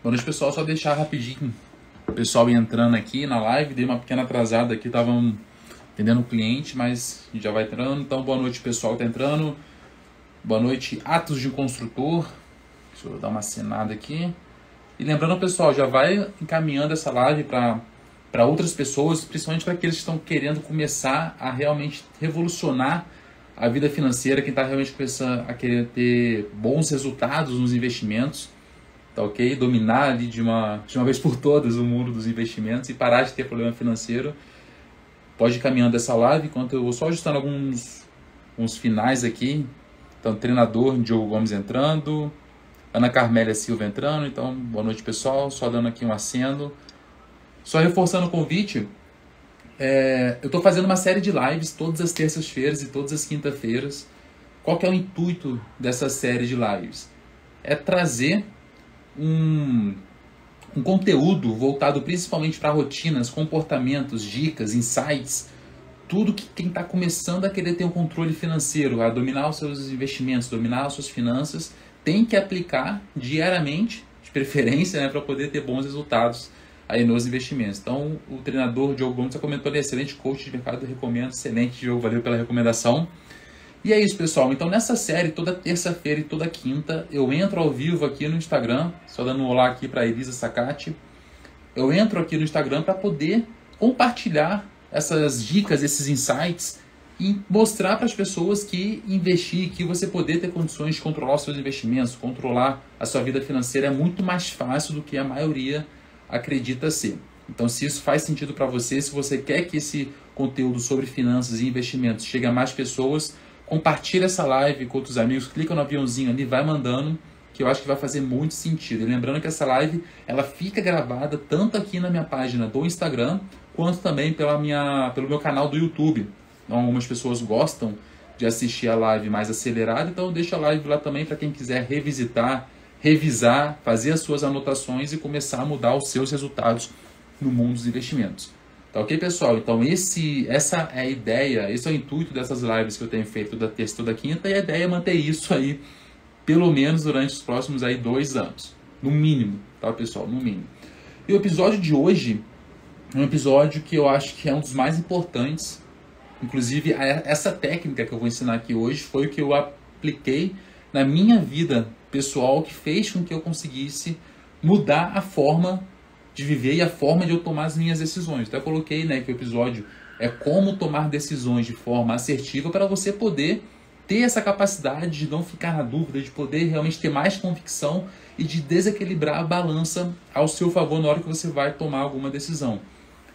Boa noite, pessoal. Só deixar rapidinho o pessoal ir entrando aqui na live. Dei uma pequena atrasada aqui, estavam atendendo o cliente, mas já vai entrando. Então, boa noite, pessoal que tá entrando. Boa noite, Atos de Construtor. Deixa eu dar uma assinada aqui. E lembrando, pessoal, já vai encaminhando essa live para outras pessoas, principalmente para aqueles que estão querendo começar a realmente revolucionar a vida financeira, quem está realmente começando a querer ter bons resultados nos investimentos, tá ok? Dominar ali de uma vez por todas o mundo dos investimentos e parar de ter problema financeiro. Pode ir caminhando essa live, enquanto eu vou só ajustando uns finais aqui. Então, treinador Diogo Gomes entrando, Ana Carmélia Silva entrando. Então, boa noite, pessoal. Só dando aqui um aceno. Só reforçando o convite, eu estou fazendo uma série de lives todas as terças-feiras e todas as quintas-feiras. Qual que é o intuito dessa série de lives? É trazer um conteúdo voltado principalmente para rotinas, comportamentos, dicas, insights, tudo que quem está começando a querer ter um controle financeiro, a dominar os seus investimentos, dominar as suas finanças, tem que aplicar diariamente, de preferência, né, para poder ter bons resultados aí nos investimentos. Então, o treinador Diogo Gomes comentou ali, excelente coach de mercado, eu recomendo, excelente, Diogo, valeu pela recomendação. E é isso, pessoal. Então, nessa série, toda terça-feira e toda quinta, eu entro ao vivo aqui no Instagram, só dando um olá aqui para Elisa Sacati. Eu entro aqui no Instagram para poder compartilhar essas dicas, esses insights e mostrar para as pessoas que investir, que você poder ter condições de controlar os seus investimentos, controlar a sua vida financeira é muito mais fácil do que a maioria acredita ser. Então, se isso faz sentido para você, se você quer que esse conteúdo sobre finanças e investimentos chegue a mais pessoas, compartilha essa live com outros amigos, clica no aviãozinho ali, vai mandando, que eu acho que vai fazer muito sentido. E lembrando que essa live, ela fica gravada tanto aqui na minha página do Instagram, quanto também pelo meu canal do YouTube. Então, algumas pessoas gostam de assistir a live mais acelerada, então deixa a live lá também para quem quiser revisitar, revisar, fazer as suas anotações e começar a mudar os seus resultados no mundo dos investimentos. Tá ok, pessoal? Então essa é a ideia, esse é o intuito dessas lives que eu tenho feito da terça e toda quinta, e a ideia é manter isso aí pelo menos durante os próximos aí 2 anos. No mínimo, tá, pessoal? No mínimo. E o episódio de hoje é um episódio que eu acho que é um dos mais importantes. Inclusive, essa técnica que eu vou ensinar aqui hoje foi o que eu apliquei na minha vida pessoal, que fez com que eu conseguisse mudar a forma de viver e a forma de eu tomar as minhas decisões. Então eu coloquei, né, que o episódio é como tomar decisões de forma assertiva para você poder ter essa capacidade de não ficar na dúvida, de poder realmente ter mais convicção e de desequilibrar a balança ao seu favor na hora que você vai tomar alguma decisão.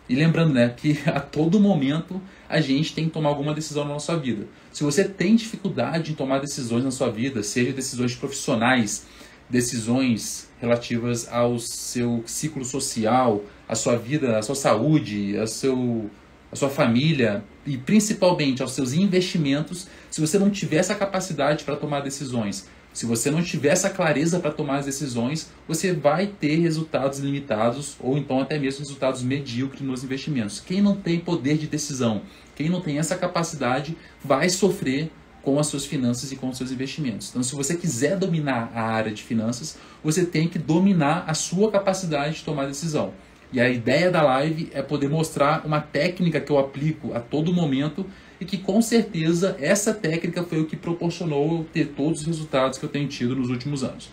E lembrando, né, que a todo momento a gente tem que tomar alguma decisão na nossa vida. Se você tem dificuldade em tomar decisões na sua vida, seja decisões profissionais, decisões relativas ao seu ciclo social, a sua vida, a sua saúde, a sua família e principalmente aos seus investimentos, se você não tiver essa capacidade para tomar decisões, se você não tiver essa clareza para tomar as decisões, você vai ter resultados limitados ou então até mesmo resultados medíocres nos investimentos. Quem não tem poder de decisão, quem não tem essa capacidade, vai sofrer com as suas finanças e com os seus investimentos. Então, se você quiser dominar a área de finanças, você tem que dominar a sua capacidade de tomar decisão. E a ideia da live é poder mostrar uma técnica que eu aplico a todo momento e que com certeza essa técnica foi o que proporcionou eu ter todos os resultados que eu tenho tido nos últimos anos.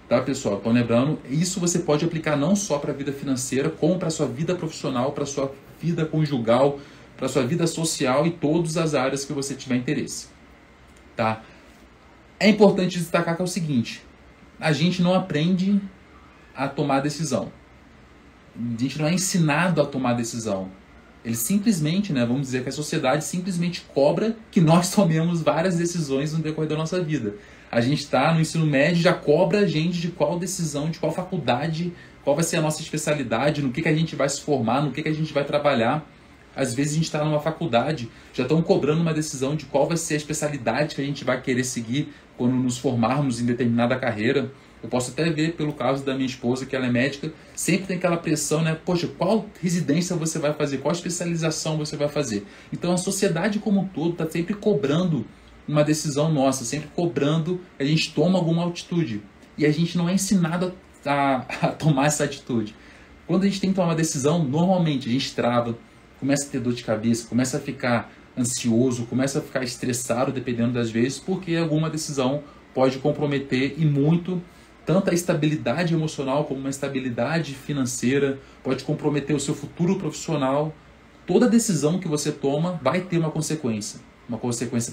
Tá, pessoal? Então, lembrando, isso você pode aplicar não só para a vida financeira, como para a sua vida profissional, para a sua vida conjugal, para a sua vida social e todas as áreas que você tiver interesse. Tá? É importante destacar que é o seguinte, a gente não aprende a tomar decisão. A gente não é ensinado a tomar decisão. Ele simplesmente, né, vamos dizer que a sociedade simplesmente cobra que nós tomemos várias decisões no decorrer da nossa vida. A gente está no ensino médio, já cobra a gente de qual decisão, de qual faculdade, qual vai ser a nossa especialidade, no que a gente vai se formar, no que a gente vai trabalhar. Às vezes a gente está numa faculdade, já estão cobrando uma decisão de qual vai ser a especialidade que a gente vai querer seguir quando nos formarmos em determinada carreira. Eu posso até ver pelo caso da minha esposa, que ela é médica, sempre tem aquela pressão, né? Poxa, qual residência você vai fazer? Qual especialização você vai fazer? Então a sociedade como um todo está sempre cobrando uma decisão nossa, sempre cobrando que a gente tome alguma atitude. E a gente não é ensinado a tomar essa atitude? Quando a gente tem que tomar uma decisão, normalmente a gente trava, começa a ter dor de cabeça, começa a ficar ansioso, começa a ficar estressado, dependendo das vezes, porque alguma decisão pode comprometer e muito tanto a estabilidade emocional como uma estabilidade financeira, pode comprometer o seu futuro profissional. Toda decisão que você toma vai ter uma consequência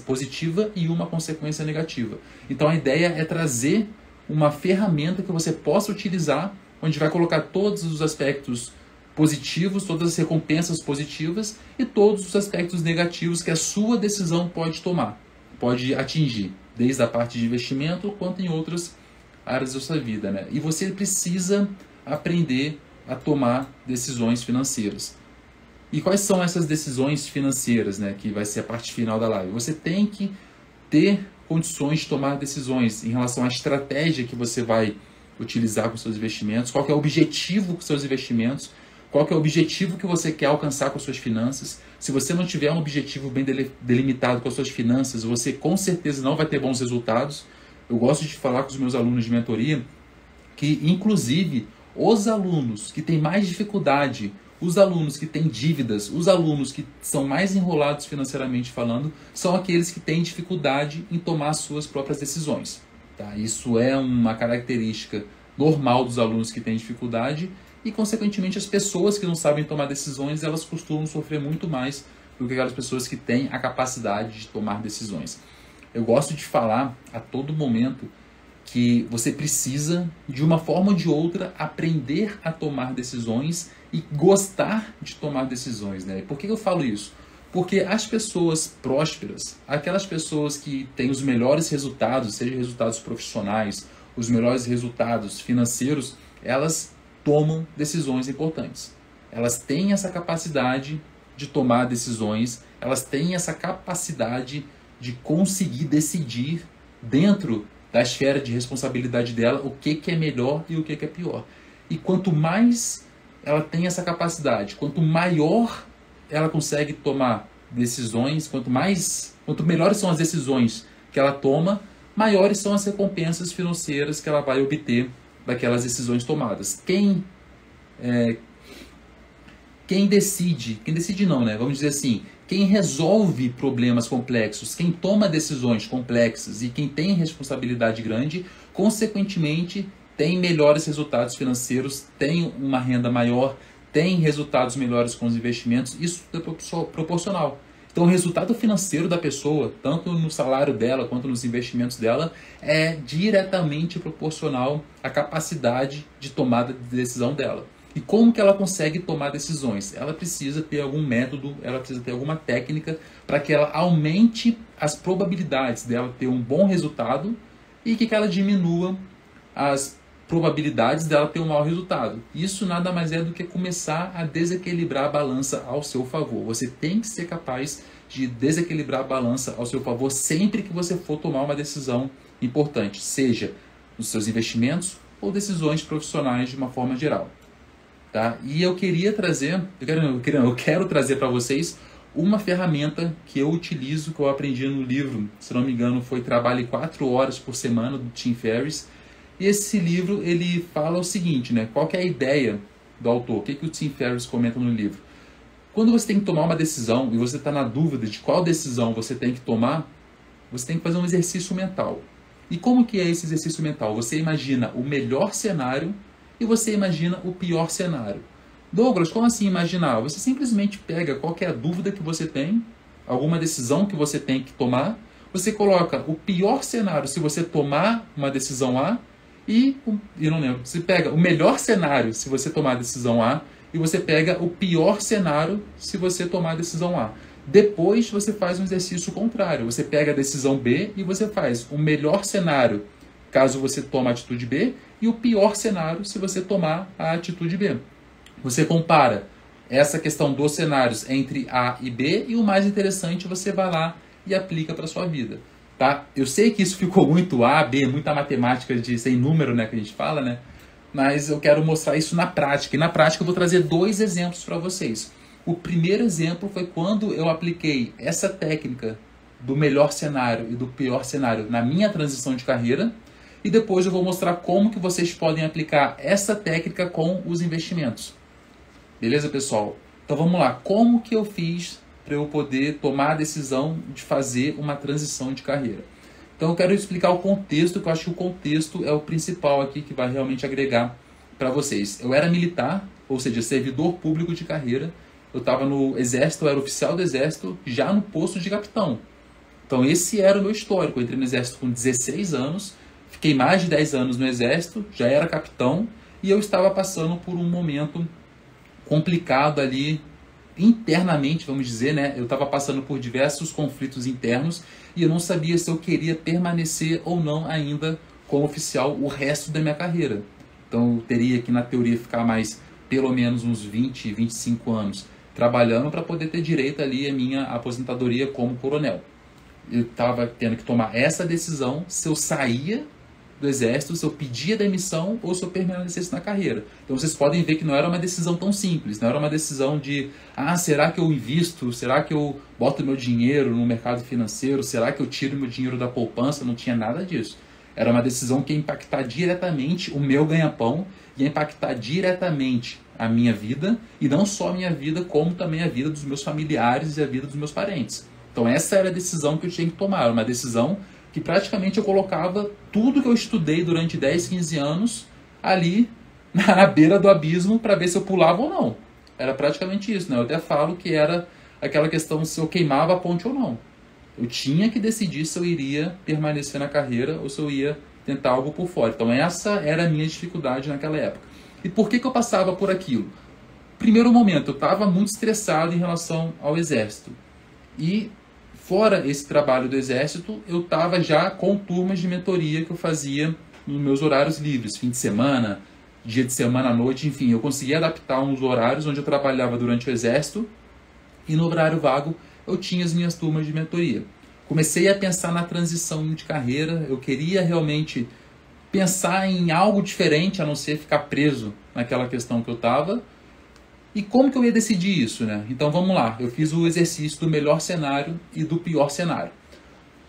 positiva e uma consequência negativa. Então a ideia é trazer uma ferramenta que você possa utilizar, onde vai colocar todos os aspectos positivos, todas as recompensas positivas e todos os aspectos negativos que a sua decisão pode tomar, pode atingir, desde a parte de investimento quanto em outras áreas da sua vida, né? E você precisa aprender a tomar decisões financeiras. E quais são essas decisões financeiras, né, que vai ser a parte final da live? Você tem que ter condições de tomar decisões em relação à estratégia que você vai utilizar com seus investimentos, qual que é o objetivo com seus investimentos, qual que é o objetivo que você quer alcançar com suas finanças. Se você não tiver um objetivo bem delimitado com as suas finanças, você com certeza não vai ter bons resultados. Eu gosto de falar com os meus alunos de mentoria que, inclusive, os alunos que têm mais dificuldade, os alunos que têm dívidas, os alunos que são mais enrolados financeiramente falando, são aqueles que têm dificuldade em tomar suas próprias decisões. Tá? Isso é uma característica normal dos alunos que têm dificuldade e, consequentemente, as pessoas que não sabem tomar decisões, elas costumam sofrer muito mais do que aquelas pessoas que têm a capacidade de tomar decisões. Eu gosto de falar a todo momento que você precisa, de uma forma ou de outra, aprender a tomar decisões e gostar de tomar decisões, né? Por que eu falo isso? Porque as pessoas prósperas, aquelas pessoas que têm os melhores resultados, sejam resultados profissionais, os melhores resultados financeiros, elas tomam decisões importantes. Elas têm essa capacidade de tomar decisões, elas têm essa capacidade de conseguir decidir dentro da esfera de responsabilidade dela o que é melhor e o que é pior. E quanto mais ela tem essa capacidade, quanto maior ela consegue tomar decisões, quanto melhores são as decisões que ela toma, maiores são as recompensas financeiras que ela vai obter daquelas decisões tomadas. Quem decide não, né? Vamos dizer assim, quem resolve problemas complexos, quem toma decisões complexas e quem tem responsabilidade grande, consequentemente, tem melhores resultados financeiros, tem uma renda maior, tem resultados melhores com os investimentos, isso é proporcional. Então, o resultado financeiro da pessoa, tanto no salário dela quanto nos investimentos dela, é diretamente proporcional à capacidade de tomada de decisão dela. E como que ela consegue tomar decisões? Ela precisa ter algum método, ela precisa ter alguma técnica para que ela aumente as probabilidades dela ter um bom resultado e que ela diminua as probabilidades dela ter um mau resultado. Isso nada mais é do que começar a desequilibrar a balança ao seu favor. Você tem que ser capaz de desequilibrar a balança ao seu favor sempre que você for tomar uma decisão importante, seja nos seus investimentos ou decisões profissionais de uma forma geral. Tá? E eu quero trazer para vocês uma ferramenta que eu utilizo, que eu aprendi no livro, se não me engano, foi Trabalhe 4 horas por semana, do Tim Ferriss. E esse livro, ele fala o seguinte, né? Qual que é a ideia do autor? O que o Tim Ferriss comenta no livro? Quando você tem que tomar uma decisão e você está na dúvida de qual decisão você tem que tomar, você tem que fazer um exercício mental. E como que é esse exercício mental? Você imagina o melhor cenário e você imagina o pior cenário. Douglas, como assim imaginar? Você simplesmente pega qualquer dúvida que você tem, alguma decisão que você tem que tomar, você coloca o pior cenário se você tomar uma decisão A e não lembro, você pega o melhor cenário se você tomar a decisão A e você pega o pior cenário se você tomar a decisão A. Depois você faz um exercício contrário, você pega a decisão B e você faz o melhor cenário caso você tome a atitude B e o pior cenário se você tomar a atitude B. Você compara essa questão dos cenários entre A e B e o mais interessante, você vai lá e aplica para a sua vida. Tá? Eu sei que isso ficou muito A, B, muita matemática sem número, né, que a gente fala, né? Mas eu quero mostrar isso na prática. E na prática eu vou trazer 2 exemplos para vocês. O primeiro exemplo foi quando eu apliquei essa técnica do melhor cenário e do pior cenário na minha transição de carreira. e depois eu vou mostrar como que vocês podem aplicar essa técnica com os investimentos. Beleza, pessoal? Então vamos lá. Como que eu fiz para eu poder tomar a decisão de fazer uma transição de carreira? Então eu quero explicar o contexto, que eu acho que o contexto é o principal aqui que vai realmente agregar para vocês. Eu era militar, ou seja, servidor público de carreira. Eu estava no exército, eu era oficial do exército, já no posto de capitão. Então esse era o meu histórico. Eu entrei no exército com 16 anos, fiquei mais de 10 anos no exército, já era capitão, e eu estava passando por um momento complicado ali internamente, vamos dizer, né? Eu estava passando por diversos conflitos internos e eu não sabia se eu queria permanecer ou não ainda como oficial o resto da minha carreira. Então eu teria que, na teoria, ficar mais pelo menos uns 20, 25 anos trabalhando para poder ter direito ali à minha aposentadoria como coronel. Eu estava tendo que tomar essa decisão se eu saía do exército, se eu pedia demissão ou se eu permanecesse na carreira. Então vocês podem ver que não era uma decisão tão simples, não era uma decisão de, será que eu invisto, será que eu boto meu dinheiro no mercado financeiro, será que eu tiro meu dinheiro da poupança, não tinha nada disso. Era uma decisão que ia impactar diretamente o meu ganha-pão, ia impactar diretamente a minha vida, e não só a minha vida, como também a vida dos meus familiares e a vida dos meus parentes. Então essa era a decisão que eu tinha que tomar, uma decisão que praticamente eu colocava tudo que eu estudei durante 10, 15 anos ali na beira do abismo para ver se eu pulava ou não. Era praticamente isso, né? Eu até falo que era aquela questão se eu queimava a ponte ou não. Eu tinha que decidir se eu iria permanecer na carreira ou se eu ia tentar algo por fora. Então essa era a minha dificuldade naquela época. E por que eu passava por aquilo? Primeiro momento, eu estava muito estressado em relação ao exército. E fora esse trabalho do exército, eu estava já com turmas de mentoria que eu fazia nos meus horários livres, fim de semana, dia de semana à noite, enfim, eu conseguia adaptar uns horários onde eu trabalhava durante o exército e no horário vago eu tinha as minhas turmas de mentoria. Comecei a pensar na transição de carreira, eu queria realmente pensar em algo diferente, a não ser ficar preso naquela questão que eu estava. E como que eu ia decidir isso, né? Então vamos lá, eu fiz o exercício do melhor cenário e do pior cenário.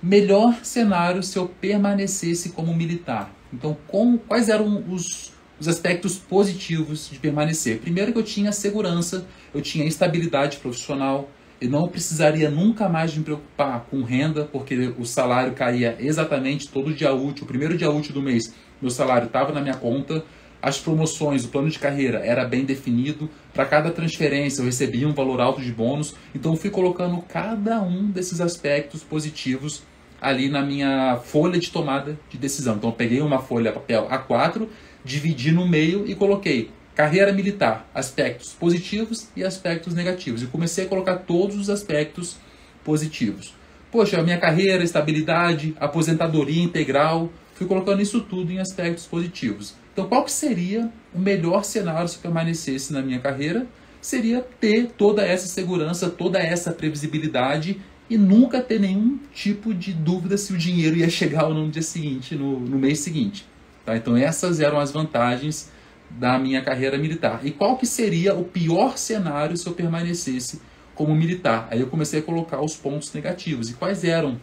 Melhor cenário se eu permanecesse como militar. Então quais eram os aspectos positivos de permanecer? Primeiro que eu tinha segurança, eu tinha estabilidade profissional, eu não precisaria nunca mais me preocupar com renda, porque o salário caía exatamente todo dia útil, o primeiro dia útil do mês, meu salário estava na minha conta. As promoções, o plano de carreira era bem definido. Para cada transferência eu recebia um valor alto de bônus. Então eu fui colocando cada um desses aspectos positivos ali na minha folha de tomada de decisão. Então eu peguei uma folha papel A4, dividi no meio e coloquei carreira militar, aspectos positivos e aspectos negativos. E comecei a colocar todos os aspectos positivos. Poxa, a minha carreira, estabilidade, aposentadoria integral, fui colocando isso tudo em aspectos positivos. Então, qual que seria o melhor cenário se eu permanecesse na minha carreira? Seria ter toda essa segurança, toda essa previsibilidade e nunca ter nenhum tipo de dúvida se o dinheiro ia chegar ou não no dia seguinte, no mês seguinte. Tá? Então, essas eram as vantagens da minha carreira militar. E qual que seria o pior cenário se eu permanecesse como militar? Aí eu comecei a colocar os pontos negativos. E quais eram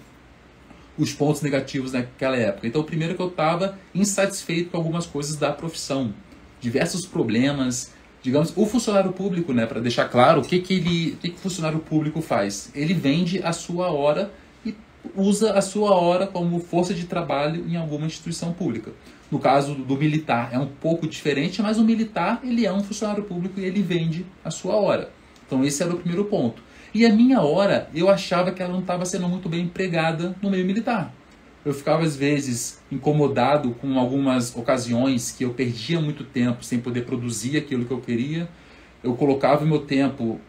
os pontos negativos naquela época? Então, primeiro que eu estava insatisfeito com algumas coisas da profissão, diversos problemas, digamos, o funcionário público, né, para deixar claro, o que o funcionário público faz? Ele vende a sua hora e usa a sua hora como força de trabalho em alguma instituição pública. No caso do militar é um pouco diferente, mas o militar ele é um funcionário público e ele vende a sua hora. Então esse era o primeiro ponto. E a minha hora, eu achava que ela não estava sendo muito bem empregada no meio militar. Eu ficava, às vezes, incomodado com algumas ocasiões que eu perdia muito tempo sem poder produzir aquilo que eu queria. Eu colocava o meu tempo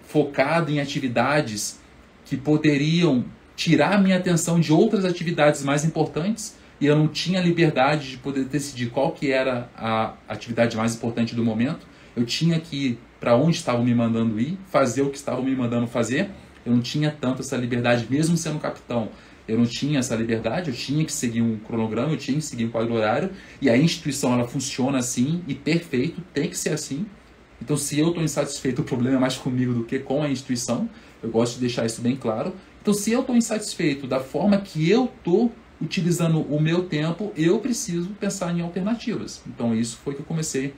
focado em atividades que poderiam tirar a minha atenção de outras atividades mais importantes e eu não tinha liberdade de poder decidir qual que era a atividade mais importante do momento. Eu tinha que ir para onde estavam me mandando ir, fazer o que estavam me mandando fazer. Eu não tinha tanto essa liberdade, mesmo sendo capitão. Eu não tinha essa liberdade, eu tinha que seguir um cronograma, eu tinha que seguir um quadro horário. E a instituição, ela funciona assim, e perfeito, tem que ser assim. Então, se eu estou insatisfeito, o problema é mais comigo do que com a instituição. Eu gosto de deixar isso bem claro. Então, se eu estou insatisfeito da forma que eu estou utilizando o meu tempo, eu preciso pensar em alternativas. Então isso foi que eu comecei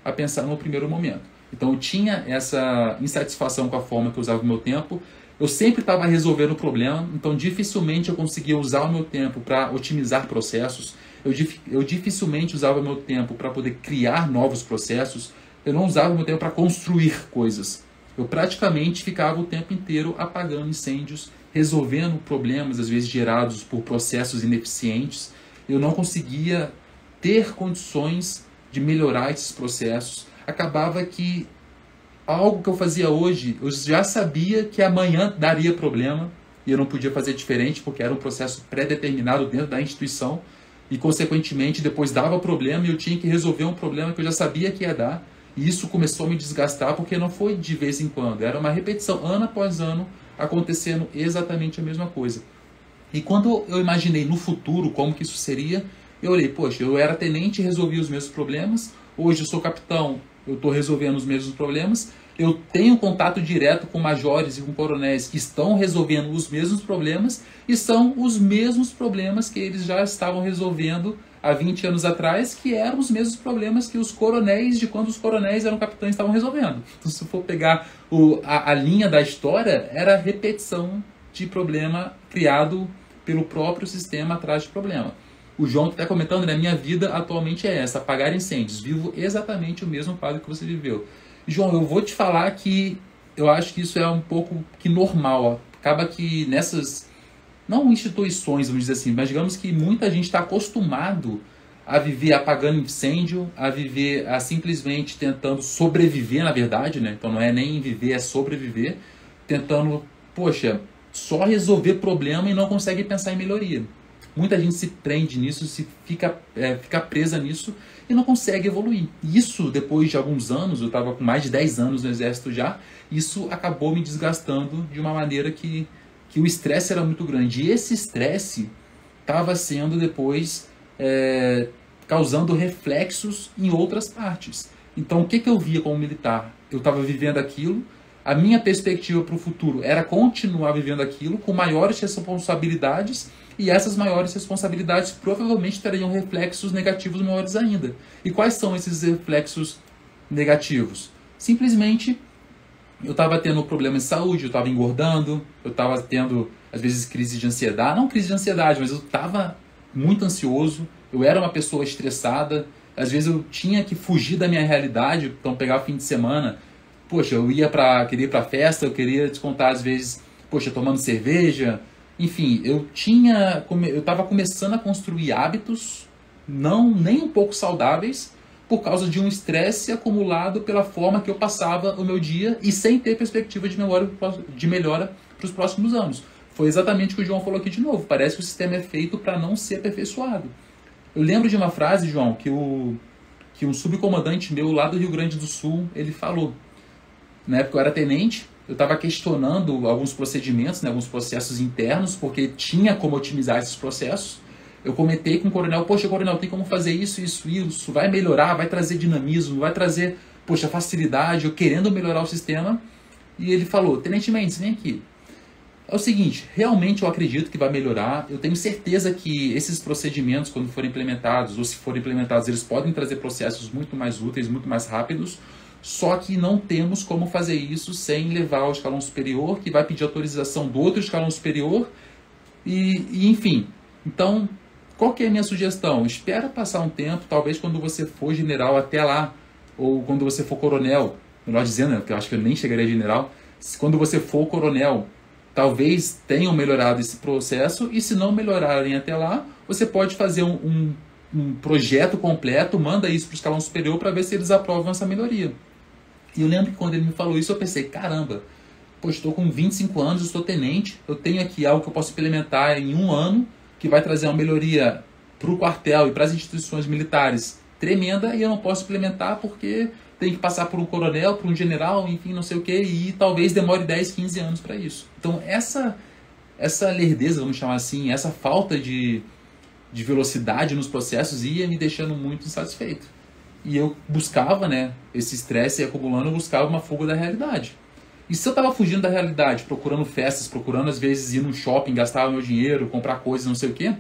a pensar no primeiro momento. Então eu tinha essa insatisfação com a forma que eu usava o meu tempo. Eu sempre estava resolvendo o problema, então dificilmente eu conseguia usar o meu tempo para otimizar processos. Eu dificilmente usava o meu tempo para poder criar novos processos. Eu não usava o meu tempo para construir coisas. Eu praticamente ficava o tempo inteiro apagando incêndios, resolvendo problemas, às vezes gerados por processos ineficientes. Eu não conseguia ter condições de melhorar esses processos. Acabava que algo que eu fazia hoje, eu já sabia que amanhã daria problema e eu não podia fazer diferente porque era um processo pré-determinado dentro da instituição e, consequentemente, depois dava problema e eu tinha que resolver um problema que eu já sabia que ia dar. E isso começou a me desgastar porque não foi de vez em quando, era uma repetição, ano após ano, acontecendo exatamente a mesma coisa. E quando eu imaginei no futuro como que isso seria, eu olhei, poxa, eu era tenente e resolvia os mesmos problemas, hoje eu sou capitão, eu estou resolvendo os mesmos problemas, eu tenho contato direto com majores e com coronéis que estão resolvendo os mesmos problemas e são os mesmos problemas que eles já estavam resolvendo há 20 anos atrás, que eram os mesmos problemas que os coronéis, de quando os coronéis eram capitães, estavam resolvendo. Então, se for pegar a linha da história, era a repetição de problema criado pelo próprio sistema atrás de problema. O João está comentando, né? Minha vida atualmente é essa, apagar incêndios. Vivo exatamente o mesmo quadro que você viveu. João, eu vou te falar que eu acho que isso é um pouco que normal. Acaba que nessas, não instituições, vamos dizer assim, mas digamos que muita gente está acostumado a viver apagando incêndio, a viver simplesmente tentando sobreviver, na verdade, né? Então não é nem viver, é sobreviver, tentando, poxa, só resolver problema e não consegue pensar em melhoria. Muita gente se prende nisso, fica presa nisso e não consegue evoluir. Isso, depois de alguns anos, eu estava com mais de 10 anos no exército já, isso acabou me desgastando de uma maneira que o estresse era muito grande. E esse estresse estava sendo depois causando reflexos em outras partes. Então, o que eu via como militar? Eu estava vivendo aquilo, a minha perspectiva para o futuro era continuar vivendo aquilo com maiores responsabilidades, e essas maiores responsabilidades provavelmente teriam reflexos negativos maiores ainda. E quais são esses reflexos negativos? Simplesmente, eu estava tendo problemas de saúde, eu estava engordando, eu estava tendo, às vezes, crise de ansiedade. Não crise de ansiedade, mas eu estava muito ansioso, eu era uma pessoa estressada, às vezes eu tinha que fugir da minha realidade, então pegar o fim de semana, poxa, eu queria ir para festa, eu queria descontar, às vezes, poxa, tomando cerveja. Enfim, eu estava começando a construir hábitos nem um pouco saudáveis por causa de um estresse acumulado pela forma que eu passava o meu dia e sem ter perspectiva de melhora para os próximos anos. Foi exatamente o que o João falou aqui de novo. Parece que o sistema é feito para não ser aperfeiçoado. Eu lembro de uma frase, João, que um subcomandante meu lá do Rio Grande do Sul, ele falou. Na época eu era tenente, eu estava questionando alguns procedimentos, né, alguns processos internos, porque tinha como otimizar esses processos. Eu comentei com o coronel, poxa, coronel, tem como fazer isso, vai melhorar, vai trazer dinamismo, vai trazer, poxa, facilidade, eu querendo melhorar o sistema. E ele falou, Tenente Mendes, vem aqui. É o seguinte, realmente eu acredito que vai melhorar, eu tenho certeza que esses procedimentos, quando forem implementados, ou se forem implementados, eles podem trazer processos muito mais úteis, muito mais rápidos, só que não temos como fazer isso sem levar ao escalão superior, que vai pedir autorização do outro escalão superior, e enfim. Então, qual que é a minha sugestão? Espera passar um tempo, talvez quando você for general até lá, ou quando você for coronel, melhor dizendo, né, porque eu acho que eu nem chegaria a general, quando você for coronel, talvez tenham melhorado esse processo, e se não melhorarem até lá, você pode fazer um projeto completo, manda isso para o escalão superior para ver se eles aprovam essa melhoria. E eu lembro que quando ele me falou isso, eu pensei, caramba, pô, estou com 25 anos, eu estou tenente, eu tenho aqui algo que eu posso implementar em um ano, que vai trazer uma melhoria para o quartel e para as instituições militares tremenda, e eu não posso implementar porque tem que passar por um coronel, por um general, enfim, não sei o que, e talvez demore 10, 15 anos para isso. Então essa lerdeza, vamos chamar assim, essa falta de velocidade nos processos ia me deixando muito insatisfeito. E eu buscava, né, esse estresse acumulando, eu buscava uma fuga da realidade. E se eu estava fugindo da realidade, procurando festas, procurando às vezes ir no shopping, gastar meu dinheiro, comprar coisas, não sei o quê,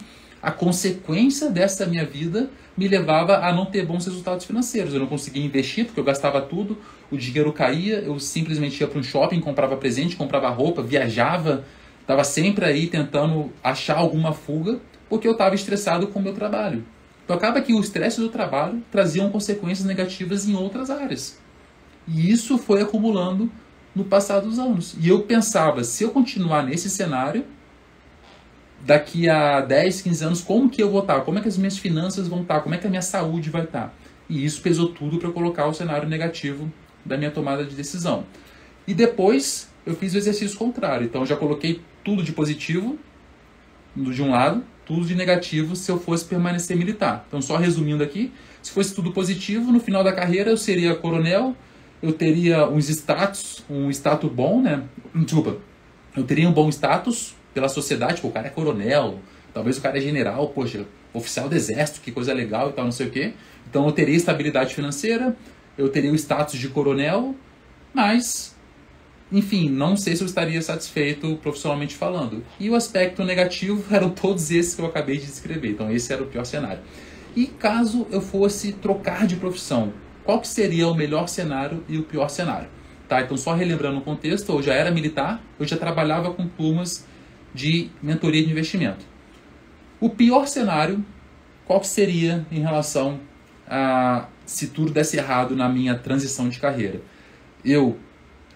a consequência dessa minha vida me levava a não ter bons resultados financeiros. Eu não conseguia investir porque eu gastava tudo, o dinheiro caía, eu simplesmente ia para um shopping, comprava presente, comprava roupa, viajava, estava sempre aí tentando achar alguma fuga porque eu estava estressado com o meu trabalho. Então acaba que o estresse do trabalho trazia consequências negativas em outras áreas. E isso foi acumulando no passar dos anos. E eu pensava, se eu continuar nesse cenário, daqui a 10, 15 anos, como que eu vou estar? Como é que as minhas finanças vão estar? Como é que a minha saúde vai estar? E isso pesou tudo para eu colocar o cenário negativo da minha tomada de decisão. E depois eu fiz o exercício contrário. Então eu já coloquei tudo de positivo de um lado, tudo de negativo se eu fosse permanecer militar. Então só resumindo aqui, se fosse tudo positivo, no final da carreira eu seria coronel, eu teria um status bom, né? Desculpa, eu teria um bom status pela sociedade, pô, o cara é coronel, talvez o cara é general, poxa, oficial do exército, que coisa legal e tal, não sei o quê. Então eu teria estabilidade financeira, eu teria o status de coronel, mas, enfim, não sei se eu estaria satisfeito profissionalmente falando. E o aspecto negativo eram todos esses que eu acabei de descrever, então esse era o pior cenário. E caso eu fosse trocar de profissão, qual que seria o melhor cenário e o pior cenário? Tá, então só relembrando o contexto, eu já era militar, eu já trabalhava com turmas de mentoria de investimento. O pior cenário, qual que seria em relação a se tudo desse errado na minha transição de carreira? Eu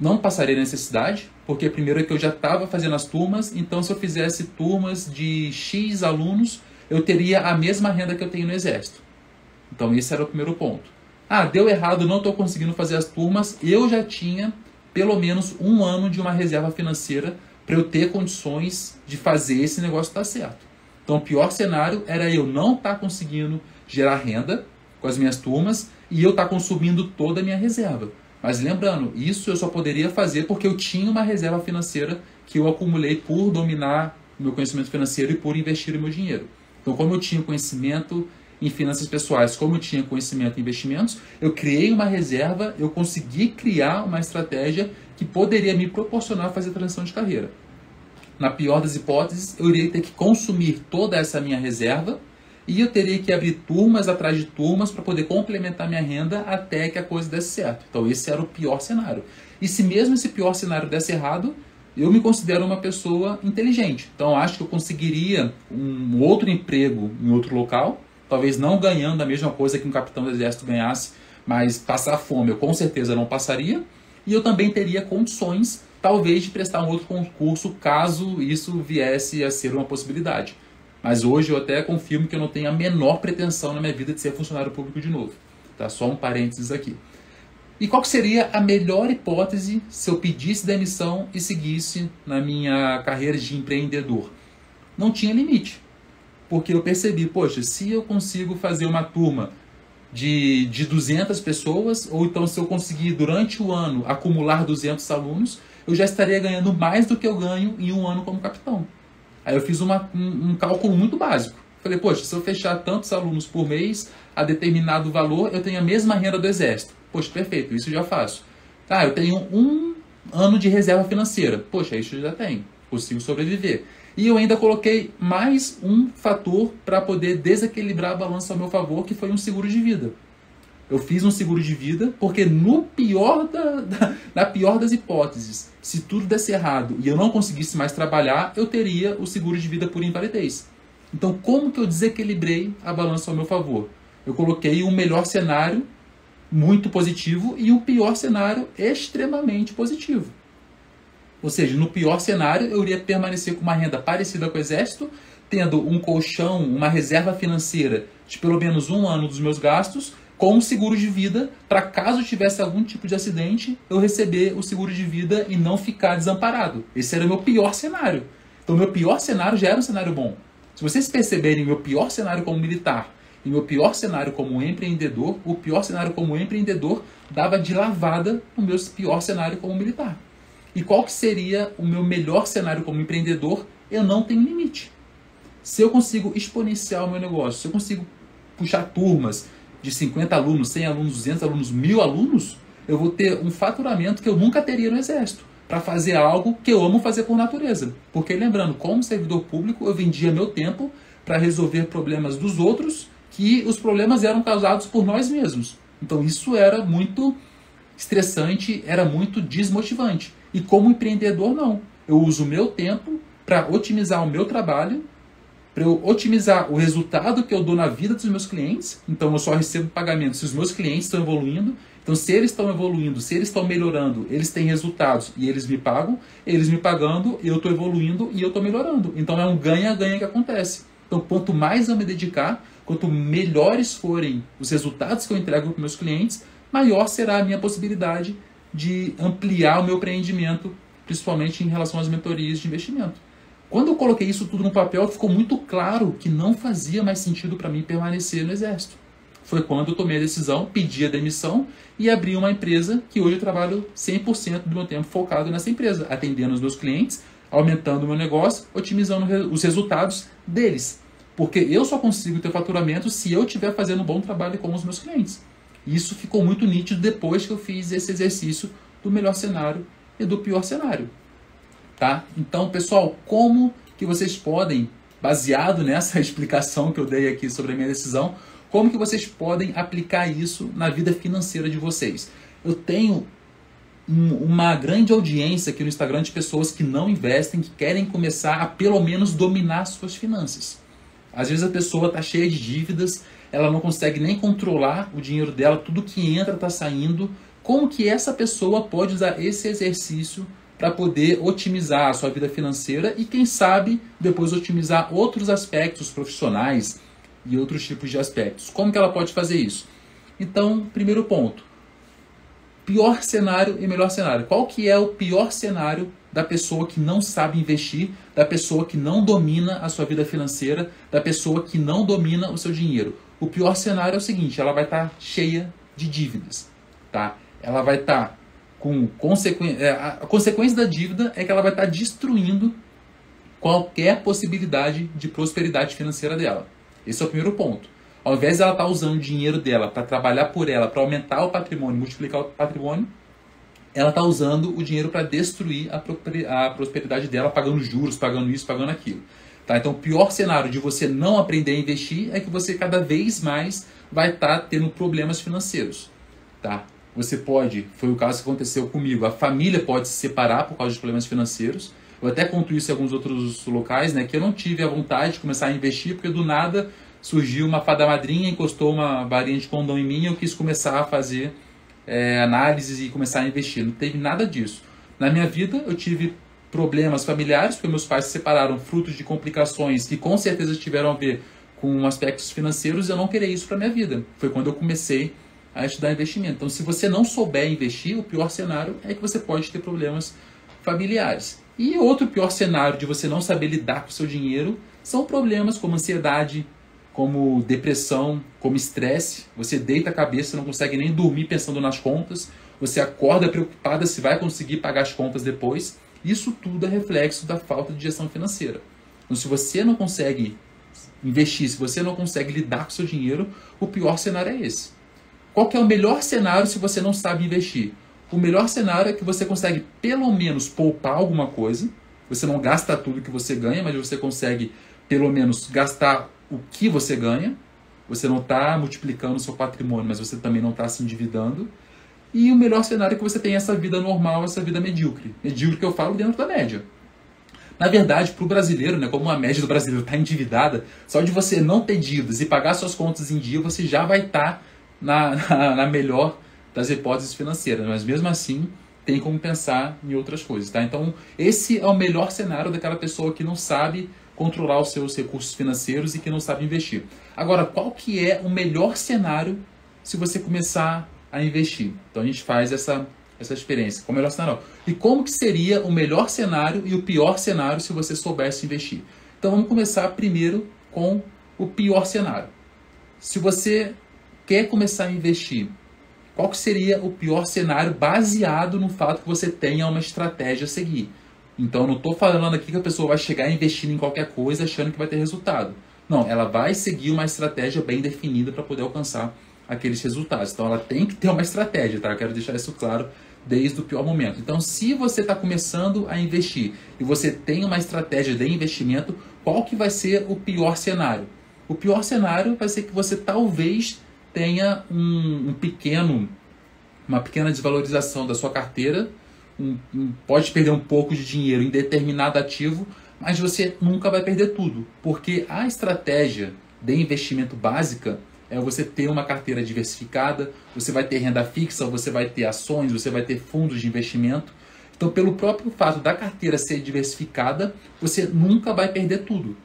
não passaria necessidade, porque primeiro é que eu já estava fazendo as turmas, então se eu fizesse turmas de X alunos, eu teria a mesma renda que eu tenho no Exército. Então esse era o primeiro ponto. Ah, deu errado, não estou conseguindo fazer as turmas, eu já tinha pelo menos um ano de uma reserva financeira para eu ter condições de fazer esse negócio estar certo. Então o pior cenário era eu não estar conseguindo gerar renda com as minhas turmas e eu estar consumindo toda a minha reserva. Mas lembrando, isso eu só poderia fazer porque eu tinha uma reserva financeira que eu acumulei por dominar o meu conhecimento financeiro e por investir o meu dinheiro. Então como eu tinha conhecimento em finanças pessoais, como eu tinha conhecimento em investimentos, eu criei uma reserva, eu consegui criar uma estratégia que poderia me proporcionar fazer transição de carreira. Na pior das hipóteses, eu iria ter que consumir toda essa minha reserva e eu teria que abrir turmas atrás de turmas para poder complementar minha renda até que a coisa desse certo. Então esse era o pior cenário. E se mesmo esse pior cenário desse errado, eu me considero uma pessoa inteligente. Então acho que eu conseguiria um outro emprego em outro local, talvez não ganhando a mesma coisa que um capitão do exército ganhasse, mas passar fome eu com certeza não passaria. E eu também teria condições, talvez, de prestar um outro concurso, caso isso viesse a ser uma possibilidade. Mas hoje eu até confirmo que eu não tenho a menor pretensão na minha vida de ser funcionário público de novo. Tá? Só um parênteses aqui. E qual que seria a melhor hipótese se eu pedisse demissão e seguisse na minha carreira de empreendedor? Não tinha limite. Porque eu percebi, poxa, se eu consigo fazer uma turma de 200 pessoas, ou então se eu conseguir durante o ano acumular 200 alunos, eu já estaria ganhando mais do que eu ganho em um ano como capitão. Aí eu fiz um cálculo muito básico. Falei, poxa, se eu fechar tantos alunos por mês a determinado valor, eu tenho a mesma renda do Exército. Poxa, perfeito, isso eu já faço. Ah, eu tenho um ano de reserva financeira. Poxa, isso eu já tenho. Consigo sobreviver. E eu ainda coloquei mais um fator para poder desequilibrar a balança ao meu favor, que foi um seguro de vida. Eu fiz um seguro de vida porque na pior das hipóteses, se tudo desse errado e eu não conseguisse mais trabalhar, eu teria o seguro de vida por invalidez. Então como que eu desequilibrei a balança ao meu favor? Eu coloquei um melhor cenário muito positivo e um pior cenário extremamente positivo. Ou seja, no pior cenário, eu iria permanecer com uma renda parecida com o Exército, tendo um colchão, uma reserva financeira de pelo menos um ano dos meus gastos, com um seguro de vida, para caso tivesse algum tipo de acidente, eu receber o seguro de vida e não ficar desamparado. Esse era o meu pior cenário. Então, o meu pior cenário já era um cenário bom. Se vocês perceberem o meu pior cenário como militar e o meu pior cenário como empreendedor, o pior cenário como empreendedor dava de lavada no meu pior cenário como militar. E qual que seria o meu melhor cenário como empreendedor? Eu não tenho limite. Se eu consigo exponenciar o meu negócio, se eu consigo puxar turmas de 50 alunos, 100 alunos, 200 alunos, 1000 alunos, eu vou ter um faturamento que eu nunca teria no Exército, para fazer algo que eu amo fazer por natureza. Porque lembrando, como servidor público, eu vendia meu tempo para resolver problemas dos outros, que os problemas eram causados por nós mesmos. Então isso era muito estressante, era muito desmotivante. E como empreendedor, não. Eu uso o meu tempo para otimizar o meu trabalho, para eu otimizar o resultado que eu dou na vida dos meus clientes. Então eu só recebo pagamento se os meus clientes estão evoluindo. Então se eles estão evoluindo, se eles estão melhorando, eles têm resultados e eles me pagam, eles me pagando, eu estou evoluindo e eu estou melhorando. Então é um ganha-ganha que acontece. Então quanto mais eu me dedicar, quanto melhores forem os resultados que eu entrego para meus clientes, maior será a minha possibilidade de ampliar o meu empreendimento, principalmente em relação às mentorias de investimento. Quando eu coloquei isso tudo no papel, ficou muito claro que não fazia mais sentido para mim permanecer no Exército. Foi quando eu tomei a decisão, pedi a demissão e abri uma empresa que hoje eu trabalho 100% do meu tempo focado nessa empresa, atendendo os meus clientes, aumentando o meu negócio, otimizando os resultados deles. Porque eu só consigo ter faturamento se eu estiver fazendo um bom trabalho com os meus clientes. Isso ficou muito nítido depois que eu fiz esse exercício do melhor cenário e do pior cenário. Tá? Então, pessoal, como que vocês podem, baseado nessa explicação que eu dei aqui sobre a minha decisão, como que vocês podem aplicar isso na vida financeira de vocês? Eu tenho uma grande audiência aqui no Instagram de pessoas que não investem, que querem começar a pelo menos dominar suas finanças. Às vezes a pessoa está cheia de dívidas, ela não consegue nem controlar o dinheiro dela, tudo que entra está saindo. Como que essa pessoa pode usar esse exercício para poder otimizar a sua vida financeira e, quem sabe, depois otimizar outros aspectos profissionais e outros tipos de aspectos? Como que ela pode fazer isso? Então, primeiro ponto, pior cenário e melhor cenário. Qual que é o pior cenário da pessoa que não sabe investir, da pessoa que não domina a sua vida financeira, da pessoa que não domina o seu dinheiro? O pior cenário é o seguinte: ela vai estar cheia de dívidas, tá? Ela vai estar com a consequência da dívida é que ela vai estar destruindo qualquer possibilidade de prosperidade financeira dela. Esse é o primeiro ponto. Ao invés de ela estar usando o dinheiro dela para trabalhar por ela, para aumentar o patrimônio, multiplicar o patrimônio, ela está usando o dinheiro para destruir a prosperidade dela, pagando juros, pagando isso, pagando aquilo. Tá? Então, o pior cenário de você não aprender a investir é que você cada vez mais vai estar tendo problemas financeiros. Tá? Você pode, foi o caso que aconteceu comigo, a família pode se separar por causa de problemas financeiros. Eu até conto isso em alguns outros locais, né, que eu não tive a vontade de começar a investir, porque do nada surgiu uma fada madrinha, encostou uma varinha de condão em mim e eu quis começar a fazer análises e começar a investir. Não teve nada disso. Na minha vida eu tive problemas familiares, porque meus pais se separaram, frutos de complicações que com certeza tiveram a ver com aspectos financeiros, e eu não queria isso para minha vida. Foi quando eu comecei a estudar investimento. Então, se você não souber investir, o pior cenário é que você pode ter problemas familiares. E outro pior cenário de você não saber lidar com o seu dinheiro são problemas como ansiedade, como depressão, como estresse. Você deita a cabeça, não consegue nem dormir pensando nas contas. Você acorda preocupada se vai conseguir pagar as contas depois. Isso tudo é reflexo da falta de gestão financeira. Então, se você não consegue investir, se você não consegue lidar com o seu dinheiro, o pior cenário é esse. Qual que é o melhor cenário se você não sabe investir? O melhor cenário é que você consegue pelo menos poupar alguma coisa. Você não gasta tudo que você ganha, mas você consegue pelo menos gastar o que você ganha. Você não está multiplicando o seu patrimônio, mas você também não está se endividando. E o melhor cenário é que você tenha essa vida normal, essa vida medíocre. Medíocre que eu falo dentro da média. Na verdade, para o brasileiro, né, como a média do brasileiro está endividada, só de você não ter dívidas e pagar suas contas em dia, você já vai estar na melhor das hipóteses financeiras. Mas mesmo assim, tem como pensar em outras coisas. Tá? Então, esse é o melhor cenário daquela pessoa que não sabe controlar os seus recursos financeiros e que não sabe investir. Agora, qual que é o melhor cenário se você começar a investir? Então, a gente faz essa experiência. Qual é o melhor cenário? E como que seria o melhor cenário e o pior cenário se você soubesse investir? Então, vamos começar primeiro com o pior cenário. Se você quer começar a investir, qual que seria o pior cenário baseado no fato que você tenha uma estratégia a seguir? Então, eu não estou falando aqui que a pessoa vai chegar investindo em qualquer coisa achando que vai ter resultado. Não, ela vai seguir uma estratégia bem definida para poder alcançar aqueles resultados. Então, ela tem que ter uma estratégia, tá? Eu quero deixar isso claro desde o pior momento. Então, se você está começando a investir e você tem uma estratégia de investimento, qual que vai ser o pior cenário? O pior cenário vai ser que você talvez tenha uma pequena desvalorização da sua carteira, pode perder um pouco de dinheiro em determinado ativo, mas você nunca vai perder tudo, porque a estratégia de investimento básica é você ter uma carteira diversificada, você vai ter renda fixa, você vai ter ações, você vai ter fundos de investimento. Então, pelo próprio fato da carteira ser diversificada, você nunca vai perder tudo.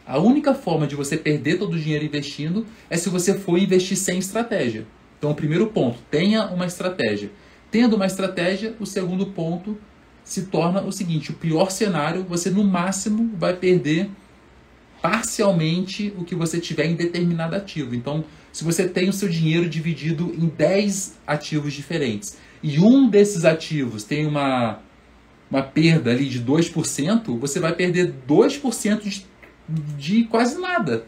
A única forma de você perder todo o dinheiro investindo é se você for investir sem estratégia. Então, o primeiro ponto, tenha uma estratégia. Tendo uma estratégia, o segundo ponto se torna o seguinte: o pior cenário, você no máximo vai perder parcialmente o que você tiver em determinado ativo. Então, se você tem o seu dinheiro dividido em 10 ativos diferentes e um desses ativos tem uma perda ali de 2%, você vai perder 2% de quase nada.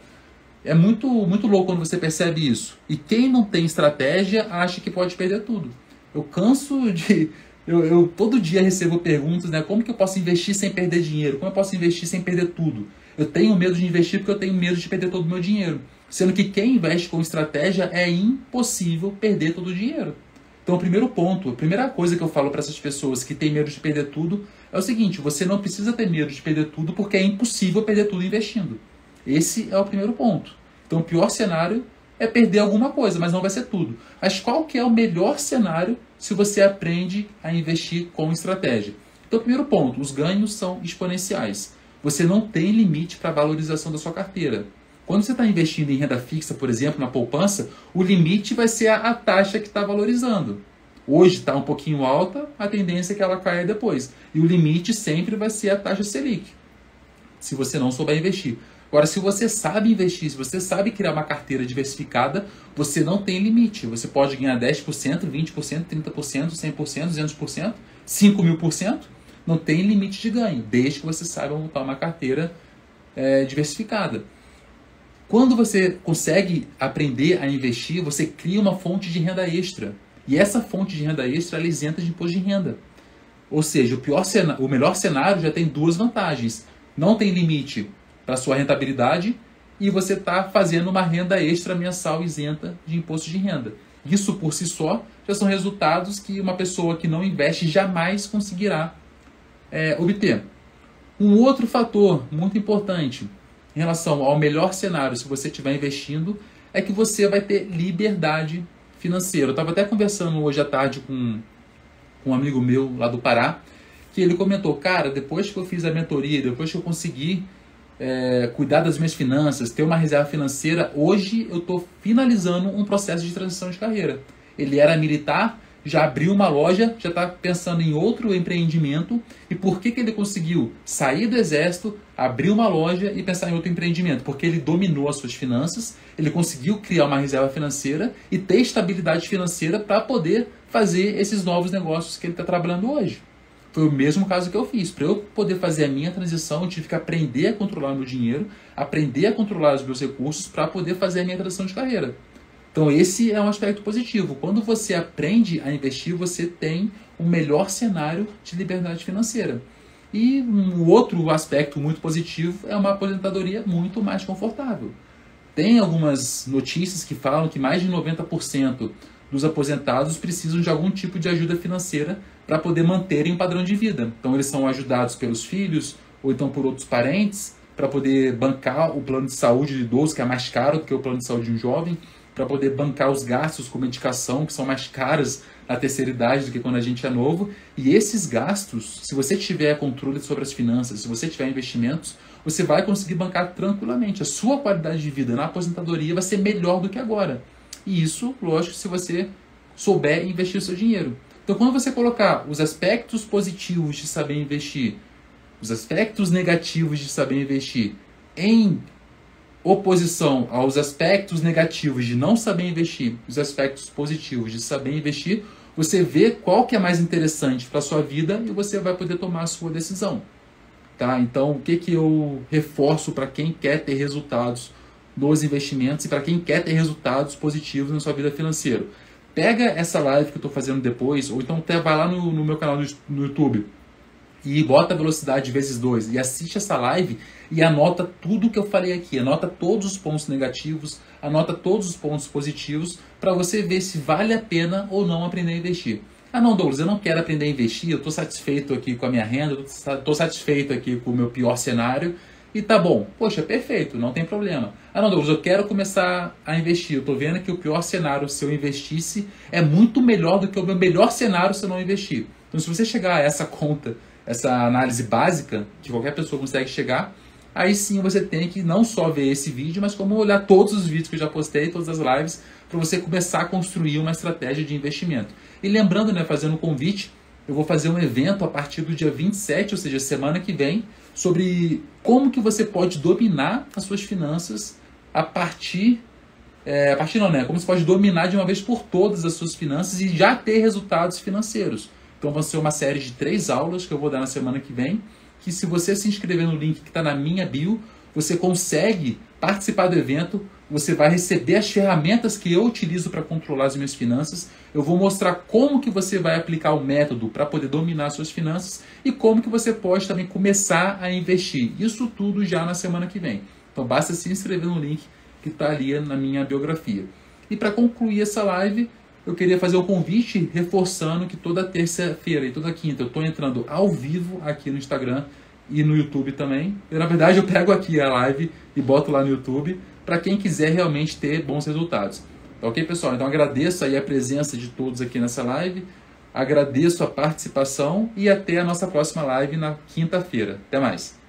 É muito louco quando você percebe isso. E quem não tem estratégia acha que pode perder tudo. Eu canso de... Eu todo dia recebo perguntas, né? Como que eu posso investir sem perder dinheiro? Como eu posso investir sem perder tudo? Eu tenho medo de investir porque eu tenho medo de perder todo o meu dinheiro. Sendo que quem investe com estratégia é impossível perder todo o dinheiro. Então, o primeiro ponto, a primeira coisa que eu falo para essas pessoas que têm medo de perder tudo é o seguinte: você não precisa ter medo de perder tudo porque é impossível perder tudo investindo. Esse é o primeiro ponto. Então, o pior cenário é perder alguma coisa, mas não vai ser tudo. Mas qual que é o melhor cenário se você aprende a investir com estratégia? Então, primeiro ponto, os ganhos são exponenciais. Você não tem limite para a valorização da sua carteira. Quando você está investindo em renda fixa, por exemplo, na poupança, o limite vai ser a taxa que está valorizando. Hoje está um pouquinho alta, a tendência é que ela caia depois. E o limite sempre vai ser a taxa Selic, se você não souber investir. Agora, se você sabe investir, se você sabe criar uma carteira diversificada, você não tem limite. Você pode ganhar 10%, 20%, 30%, 100%, 200%, 5.000%. Não tem limite de ganho, desde que você saiba montar uma carteira diversificada. Quando você consegue aprender a investir, você cria uma fonte de renda extra. E essa fonte de renda extra ela é isenta de imposto de renda. Ou seja, o melhor cenário já tem duas vantagens. Não tem limite para a sua rentabilidade e você está fazendo uma renda extra mensal isenta de imposto de renda. Isso por si só já são resultados que uma pessoa que não investe jamais conseguirá obter. Um outro fator muito importante em relação ao melhor cenário, se você estiver investindo, é que você vai ter liberdade financeira. Eu estava até conversando hoje à tarde com um amigo meu lá do Pará, que ele comentou: cara, depois que eu fiz a mentoria, depois que eu consegui cuidar das minhas finanças, ter uma reserva financeira, hoje eu estou finalizando um processo de transição de carreira. Ele era militar, já abriu uma loja, já está pensando em outro empreendimento. E por que ele conseguiu sair do exército, abrir uma loja e pensar em outro empreendimento? Porque ele dominou as suas finanças, ele conseguiu criar uma reserva financeira e ter estabilidade financeira para poder fazer esses novos negócios que ele está trabalhando hoje. Foi o mesmo caso que eu fiz. Para eu poder fazer a minha transição, eu tive que aprender a controlar o meu dinheiro, aprender a controlar os meus recursos para poder fazer a minha transição de carreira. Então esse é um aspecto positivo. Quando você aprende a investir, você tem um melhor cenário de liberdade financeira. E um outro aspecto muito positivo é uma aposentadoria muito mais confortável. Tem algumas notícias que falam que mais de 90% dos aposentados precisam de algum tipo de ajuda financeira para poder manterem um padrão de vida. Então eles são ajudados pelos filhos ou então por outros parentes para poder bancar o plano de saúde de idoso, que é mais caro do que o plano de saúde de um jovem, para poder bancar os gastos com medicação, que são mais caras na terceira idade do que quando a gente é novo. E esses gastos, se você tiver controle sobre as finanças, se você tiver investimentos, você vai conseguir bancar tranquilamente. A sua qualidade de vida na aposentadoria vai ser melhor do que agora. E isso, lógico, se você souber investir o seu dinheiro. Então, quando você colocar os aspectos positivos de saber investir, os aspectos negativos de saber investir em oposição aos aspectos negativos de não saber investir, os aspectos positivos de saber investir, você vê qual que é mais interessante para a sua vida e você vai poder tomar a sua decisão. Tá? Então, o que eu reforço para quem quer ter resultados nos investimentos e para quem quer ter resultados positivos na sua vida financeira? Pega essa live que eu estou fazendo depois, ou então até vai lá no meu canal no YouTube e bota a velocidade vezes 2 e assiste essa live e anota tudo que eu falei aqui, anota todos os pontos negativos, anota todos os pontos positivos para você ver se vale a pena ou não aprender a investir. Ah não, Douglas, eu não quero aprender a investir, eu estou satisfeito aqui com a minha renda, estou satisfeito aqui com o meu pior cenário e tá bom. Poxa, perfeito, não tem problema. Ah não, Douglas, eu quero começar a investir, eu estou vendo que o pior cenário se eu investisse é muito melhor do que o meu melhor cenário se eu não investir. Então se você chegar a essa conta, essa análise básica, que qualquer pessoa consegue chegar, aí sim você tem que não só ver esse vídeo, mas como olhar todos os vídeos que eu já postei, todas as lives, para você começar a construir uma estratégia de investimento. E lembrando, né, fazendo um convite, eu vou fazer um evento a partir do dia 27, ou seja, semana que vem, sobre como que você pode dominar as suas finanças como você pode dominar de uma vez por todas as suas finanças e já ter resultados financeiros. Então vão ser uma série de 3 aulas que eu vou dar na semana que vem, que se você se inscrever no link que está na minha bio, você consegue participar do evento, você vai receber as ferramentas que eu utilizo para controlar as minhas finanças, eu vou mostrar como que você vai aplicar o método para poder dominar as suas finanças e como que você pode também começar a investir. Isso tudo já na semana que vem. Então basta se inscrever no link que está ali na minha biografia. E para concluir essa live, eu queria fazer um convite reforçando que toda terça-feira e toda quinta eu estou entrando ao vivo aqui no Instagram e no YouTube também. Na verdade, eu pego aqui a live e boto lá no YouTube para quem quiser realmente ter bons resultados. Ok, pessoal? Então agradeço aí a presença de todos aqui nessa live, agradeço a participação e até a nossa próxima live na quinta-feira. Até mais!